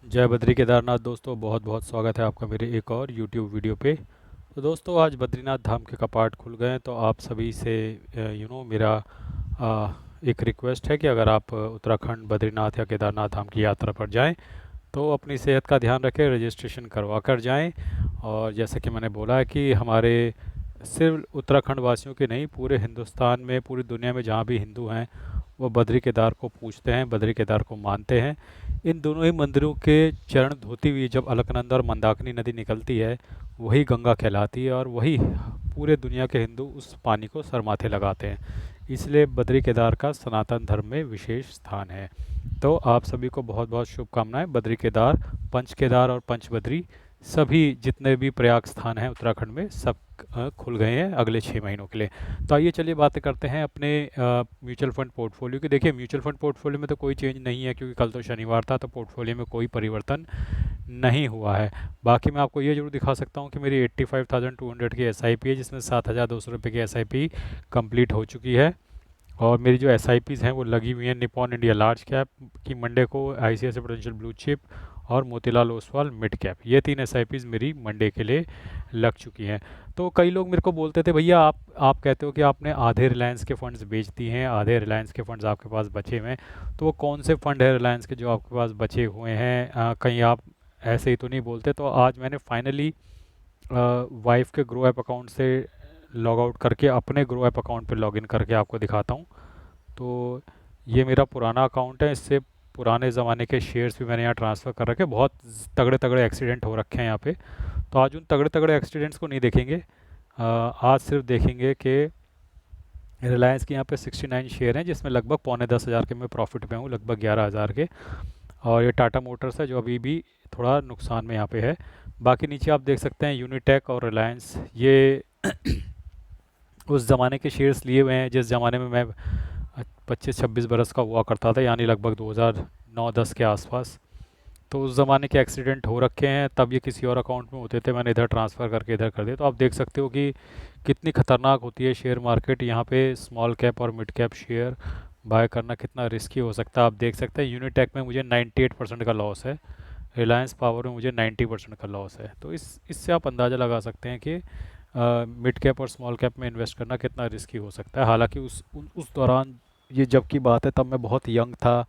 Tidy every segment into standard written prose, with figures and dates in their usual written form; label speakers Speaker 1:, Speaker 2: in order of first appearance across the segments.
Speaker 1: जय बद्री केदारनाथ दोस्तों, बहुत बहुत स्वागत है आपका मेरे एक और YouTube वीडियो पे। तो दोस्तों, आज बद्रीनाथ धाम के कपाट खुल गए हैं। तो आप सभी से मेरा एक रिक्वेस्ट है कि अगर आप उत्तराखंड बद्रीनाथ या केदारनाथ धाम की यात्रा पर जाएं तो अपनी सेहत का ध्यान रखें, रजिस्ट्रेशन करवा कर जाएं। और जैसे कि मैंने बोला है कि हमारे सिर्फ उत्तराखंड वासियों के नहीं, पूरे हिंदुस्तान में, पूरी दुनिया में जहाँ भी हिंदू हैं वो बद्री केदार को पूजते हैं, बद्री केदार को मानते हैं। इन दोनों ही मंदिरों के चरण धोती हुई जब अलकनंदा और मंदाकिनी नदी निकलती है, वही गंगा कहलाती है और वही पूरे दुनिया के हिंदू उस पानी को सर माथे लगाते हैं। इसलिए बद्री केदार का सनातन धर्म में विशेष स्थान है। तो आप सभी को बहुत बहुत शुभकामनाएं। बद्री केदार, पंच केदार और पंच बद्री सभी जितने भी प्रयाग स्थान हैं उत्तराखंड में, सब खुल गए हैं अगले 6 महीनों के लिए। तो आइए चलिए बातें करते हैं अपने म्यूचुअल फंड पोर्टफोलियो की। देखिए, म्यूचुअल फंड पोर्टफोलियो में तो कोई चेंज नहीं है क्योंकि कल तो शनिवार था, तो पोर्टफोलियो में कोई परिवर्तन नहीं हुआ है। बाकी मैं आपको ये जरूर दिखा सकता हूँ कि मेरी 85,200 की SIP है, जिसमें 7,200 रुपये की SIP कंप्लीट हो चुकी है। और मेरी जो SIPs हैं वो लगी हुई हैं निपॉन इंडिया लार्ज कैप की मंडे को, ICICI प्रूडेंशियल ब्लू चिप और मोतीलाल ओसवाल मिड कैप। ये 3 SIPs मेरी मंडे के लिए लग चुकी हैं। तो कई लोग मेरे को बोलते थे, भैया आप कहते हो कि आपने आधे रिलायंस के फंड्स बेच दिए हैं, आधे रिलायंस के फंड्स आपके पास बचे हुए हैं। तो वो कौन से फंड है रिलायंस के जो आपके पास बचे हुए हैं? कहीं आप ऐसे ही तो नहीं बोलते? तो आज मैंने फाइनली वाइफ के ग्रो ऐप अकाउंट से लॉग आउट करके अपने ग्रो ऐप अकाउंट पे लॉगिन करके आपको दिखाता हूँ। तो ये मेरा पुराना अकाउंट है, इससे पुराने ज़माने के शेयर्स भी मैंने यहाँ ट्रांसफ़र कर रखे हैं। बहुत तगड़े तगड़े एक्सीडेंट हो रखे हैं यहाँ पे। तो आज उन तगड़े तगड़े एक्सीडेंट्स को नहीं देखेंगे। आज सिर्फ देखेंगे कि रिलायंस के यहाँ पे 69 शेयर हैं, जिसमें लगभग पौने 10,000 के मैं प्रॉफिट पे हूँ, लगभग 11,000 के। और ये टाटा मोटर्स है जो अभी भी थोड़ा नुकसान में यहाँ पे है। बाकी नीचे आप देख सकते हैं यूनिटेक और रिलायंस, ये उस ज़माने के शेयर्स लिए हुए हैं जिस ज़माने में मैं 25-26 बरस का हुआ करता था, यानी लगभग 2009-10 के आसपास। तो उस ज़माने के एक्सीडेंट हो रखे हैं, तब ये किसी और अकाउंट में होते थे, मैंने इधर ट्रांसफ़र करके इधर कर दिया। तो आप देख सकते हो कि कितनी ख़तरनाक होती है शेयर मार्केट। यहाँ पे स्मॉल कैप और मिड कैप शेयर बाय करना कितना रिस्की हो सकता है। आप देख सकते हैं यूनिटेक में मुझे 98% का लॉस है, रिलायंस पावर में मुझे 90% का लॉस है। तो इससे आप अंदाज़ा लगा सकते हैं कि मिड कैप और स्मॉल कैप में इन्वेस्ट करना कितना रिस्की हो सकता है। हालांकि उस दौरान, ये जब की बात है, तब मैं बहुत यंग था।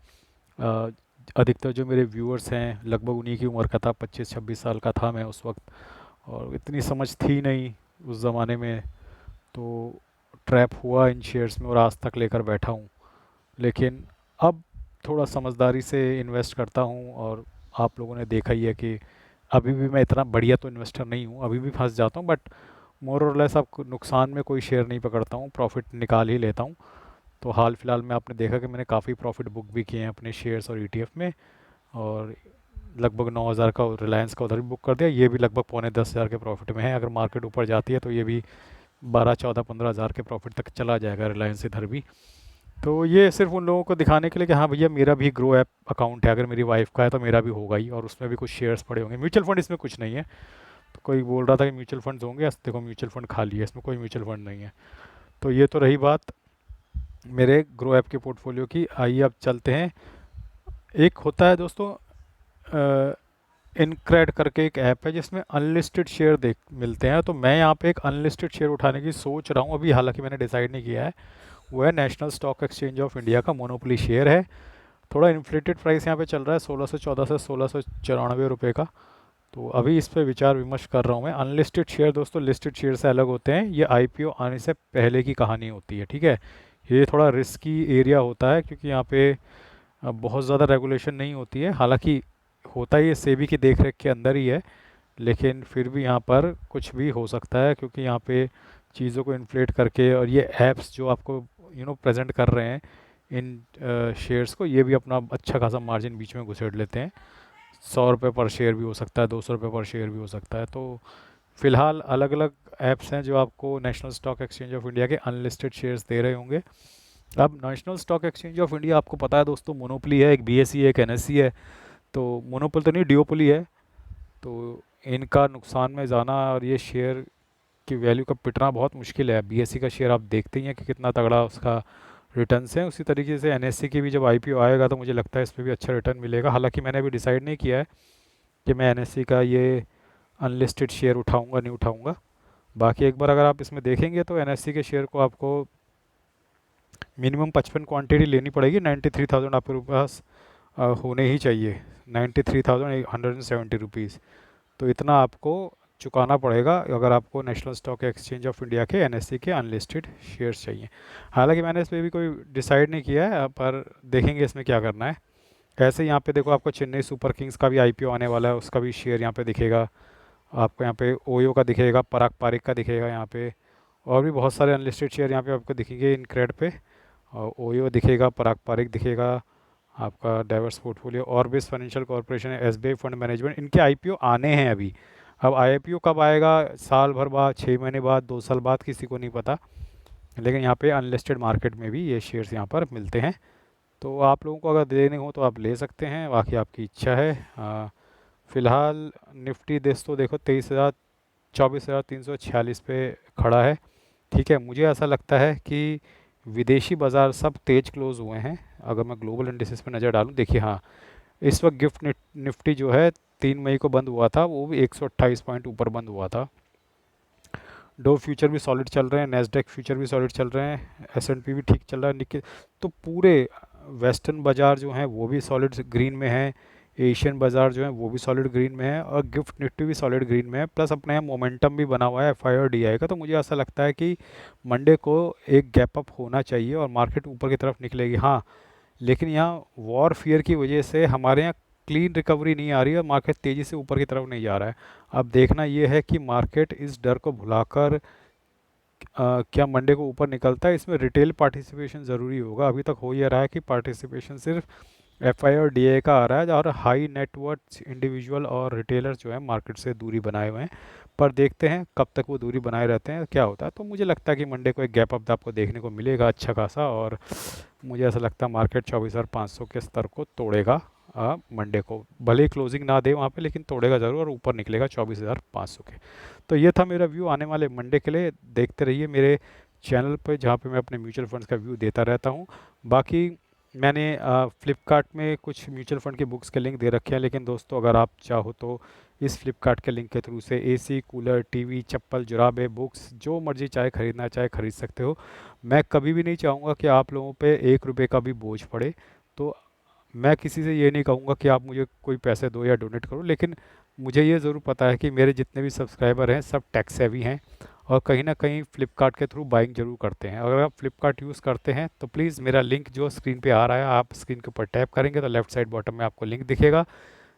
Speaker 1: अ, अधिकतर जो मेरे व्यूअर्स हैं लगभग उन्हीं की उम्र का था, 25-26 साल का था मैं उस वक्त। और इतनी समझ थी नहीं उस ज़माने में। तो ट्रैप हुआ इन शेयर्स में और आज तक लेकर बैठा हूँ। लेकिन अब थोड़ा समझदारी से इन्वेस्ट करता हूँ। और आप लोगों ने देखा ही है कि अभी भी मैं इतना बढ़िया तो इन्वेस्टर नहीं हूँ, अभी भी फंस जाता हूँ, बट मोर और लेस अब नुकसान में कोई शेयर नहीं पकड़ता हूँ, प्रॉफिट निकाल ही लेता हूँ। तो हाल फिलहाल में आपने देखा कि मैंने काफ़ी प्रॉफिट बुक भी किए हैं अपने शेयर्स और ETF में। और लगभग 9,000 का रिलायंस का उधर भी बुक कर दिया, ये भी लगभग पौने 10,000 के प्रॉफिट में है। अगर मार्केट ऊपर जाती है तो ये भी 12-14-15,000 के प्रॉफिट तक चला जाएगा रिलायंस इधर भी। तो ये सिर्फ उन लोगों को दिखाने के लिए कि हाँ भैया, मेरा भी ग्रो ऐप अकाउंट है, अगर मेरी वाइफ का है तो मेरा भी होगा ही, और उसमें भी कुछ शेयर्स पड़े होंगे। म्यूचुअल फंड इसमें कुछ नहीं है। तो कोई बोल रहा था कि म्यूचुअल फंड्स होंगे, देखो म्यूचुअल फंड खाली है, इसमें कोई म्यूचुअल फंड नहीं है। तो ये तो रही बात मेरे ग्रो ऐप के पोर्टफोलियो की। आइए अब चलते हैं। एक होता है दोस्तों इनक्रेड करके एक ऐप है जिसमें अनलिस्टेड शेयर देख मिलते हैं। तो मैं यहाँ पे एक अनलिस्टेड शेयर उठाने की सोच रहा हूँ अभी, हालांकि मैंने डिसाइड नहीं किया है। वो है national stock exchange of India का मोनोपोली शेयर है। थोड़ा इन्फ्लेटेड प्राइस यहाँ पे चल रहा है, 1614 से 1694 रुपये का। तो अभी इस पे विचार विमर्श कर रहा हूँ मैं। अनलिस्टेड शेयर दोस्तों लिस्टेड शेयर से अलग होते हैं, ये IPO आने से पहले की कहानी होती है, ठीक है। ये थोड़ा रिस्की एरिया होता है क्योंकि यहाँ पे बहुत ज़्यादा रेगुलेशन नहीं होती है। हालांकि होता ही है, सेबी की देख रेख के अंदर ही है, लेकिन फिर भी यहाँ पर कुछ भी हो सकता है क्योंकि यहाँ पे चीज़ों को इन्फ्लेट करके, और ये ऐप्स जो आपको प्रेजेंट कर रहे हैं इन शेयर्स को, ये भी अपना अच्छा खासा मार्जिन बीच में घुसेड़ लेते हैं। 100 रुपये पर शेयर भी हो सकता है, 200 रुपये पर शेयर भी हो सकता है। तो फिलहाल अलग अलग ऐप्स हैं जो आपको national stock exchange of India के अनलिस्टेड शेयर्स दे रहे होंगे। अब national stock exchange of India आपको पता है दोस्तों, मोनोपोली है, एक BSE है, एक NSE है। तो मोनोपोली तो नहीं, डिओपोली है। तो इनका नुकसान में जाना और ये शेयर की वैल्यू का पिटना बहुत मुश्किल है। BSE का शेयर आप देखते ही हैं कि कितना तगड़ा उसका रिटर्न्स हैं, उसी तरीके से एनएससी की भी जब आईपीओ आएगा तो मुझे लगता है इसमें भी अच्छा रिटर्न मिलेगा। हालांकि मैंने अभी डिसाइड नहीं किया है कि मैं एनएससी का ये अनलिस्टेड शेयर उठाऊंगा नहीं उठाऊंगा। बाकी एक बार अगर आप इसमें देखेंगे तो एनएससी के शेयर को आपको मिनिमम 55 क्वांटिटी लेनी पड़ेगी। 93,000 आपके पास होने ही चाहिए, 93,170 रुपीज़। तो इतना आपको चुकाना पड़ेगा अगर आपको national stock exchange of India के एनएससी के अनलिस्टेड शेयर्स चाहिए। हालांकि मैंने इस पर भी कोई डिसाइड नहीं किया है, पर देखेंगे इसमें क्या करना है। ऐसे यहाँ पे देखो आपको चेन्नई सुपर किंग्स का भी आईपीओ आने वाला है, उसका भी शेयर यहाँ पे दिखेगा आपको। यहाँ पे ओयो का दिखेगा, पराग पारिक का दिखेगा यहाँ पे, और भी बहुत सारे अनलिस्टेड शेयर यहाँ पे आपको दिखेंगे इनक्रेड पे। और ओयो दिखेगा, पराग पारिक दिखेगा, आपका diverse portfolio, ऑर्बिस financial corporation, SBI fund management, इनके आईपीओ आने हैं अभी। अब आईपीओ कब आएगा, साल भर बाद, 6 महीने बाद, 2 साल बाद, किसी को नहीं पता। लेकिन यहाँ पे अनलिस्टेड मार्केट में भी ये शेयर्स यहाँ पर मिलते हैं। तो आप लोगों को अगर देने हो तो आप ले सकते हैं, बाकी आपकी इच्छा है। फ़िलहाल निफ्टी दोस्तों देखो 24,346 पे खड़ा है। ठीक है, मुझे ऐसा लगता है कि विदेशी बाज़ार सब तेज़ क्लोज़ हुए हैं। अगर मैं ग्लोबल इंडिसेस पे नज़र डालूं, देखिए हाँ, इस वक्त निफ्टी जो है 3 मई को बंद हुआ था, वो भी 128 पॉइंट ऊपर बंद हुआ था। डो फ्यूचर भी सॉलिड चल रहे हैं, नेस्डेक फ्यूचर भी सॉलिड चल रहे हैं, एसएनपी भी ठीक चल रहा है, निक्की। तो पूरे वेस्टर्न बाज़ार जो हैं वो भी सॉलिड ग्रीन में हैं, एशियन बाज़ार जो है वो भी सॉलिड ग्रीन में है, और गिफ्ट निफ्टी भी सॉलिड ग्रीन में है। प्लस अपने यहाँ मोमेंटम भी बना हुआ है एफआई और डीआई का। तो मुझे ऐसा लगता है कि मंडे को एक गैप अप होना चाहिए और मार्केट ऊपर की तरफ निकलेगी। हाँ, लेकिन यहाँ वॉर फियर की वजह से हमारे यहाँ क्लीन रिकवरी नहीं आ रही है और मार्केट तेज़ी से ऊपर की तरफ नहीं जा रहा है। अब देखना ये है कि मार्केट इस डर को भुलाकर क्या मंडे को ऊपर निकलता है। इसमें रिटेल पार्टिसिपेशन ज़रूरी होगा। अभी तक हो ये रहा है कि पार्टिसिपेशन सिर्फ एफआई और डीए का आ रहा है, और हाई नेटवर्थ इंडिविजुअल और रिटेलर जो है मार्केट से दूरी बनाए हुए हैं। पर देखते हैं कब तक वो दूरी बनाए रहते हैं, क्या होता है। तो मुझे लगता है कि मंडे को एक गैप अप आपको देखने को मिलेगा अच्छा खासा, और मुझे ऐसा लगता है मार्केट 24,500 के स्तर को तोड़ेगा मंडे को। भले ही क्लोजिंग ना दे वहाँ पे, लेकिन तोड़ेगा ज़रूर और ऊपर निकलेगा 24,500 के। तो ये था मेरा व्यू आने वाले मंडे के लिए। देखते रहिए मेरे चैनल पे, जहाँ पे मैं अपने म्यूचुअल फंड्स का व्यू देता रहता हूँ। बाकी मैंने फ्लिपकार्ट में कुछ म्यूचुअल फ़ंड की बुक्स के लिंक दे रखे हैं, लेकिन दोस्तों अगर आप चाहो तो इस फ्लिपकार्ट के लिंक के थ्रू से एसी, कूलर, टीवी, चप्पल, जुराबे, बुक्स जो मर्जी चाहे खरीदना चाहे खरीद सकते हो। मैं कभी भी नहीं चाहूँगा कि आप लोगों पे 1 रुपये का भी बोझ पड़े। तो मैं किसी से ये नहीं कहूँगा कि आप मुझे कोई पैसे दो या डोनेट करो, लेकिन मुझे ये ज़रूर पता है कि मेरे जितने भी सब्सक्राइबर हैं सब टैक्स सेवी हैं और कहीं ना कहीं फ़्लिपकार्ट के थ्रू बाइंग ज़रूर करते हैं। अगर आप फ़्लिपकार्ट यूज़ करते हैं तो प्लीज़ मेरा लिंक जो स्क्रीन पे आ रहा है, आप स्क्रीन के ऊपर टैप करेंगे तो लेफ्ट साइड बॉटम में आपको लिंक दिखेगा,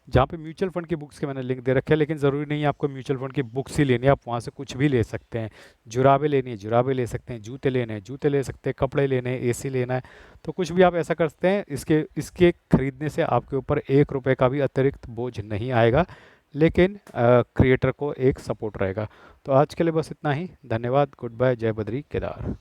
Speaker 1: जहाँ पे म्यूचुअल फंड की बुक्स के मैंने लिंक दे रखे हैं। लेकिन ज़रूरी नहीं है आपको म्यूचुअल फंड की बुक्स ही लेनी है, आप वहाँ से कुछ भी ले सकते हैं। जुराबे लेनी है जुराबे ले सकते हैं, जूते लेने हैं जूते ले सकते हैं, कपड़े लेने हैं, एसी लेना है, तो कुछ भी आप ऐसा कर सकते हैं। इसके इसके खरीदने से आपके ऊपर 1 रुपये का भी अतिरिक्त बोझ नहीं आएगा, लेकिन क्रिएटर को एक सपोर्ट रहेगा। तो आज के लिए बस इतना ही। धन्यवाद, गुड बाय, जय बद्री केदार।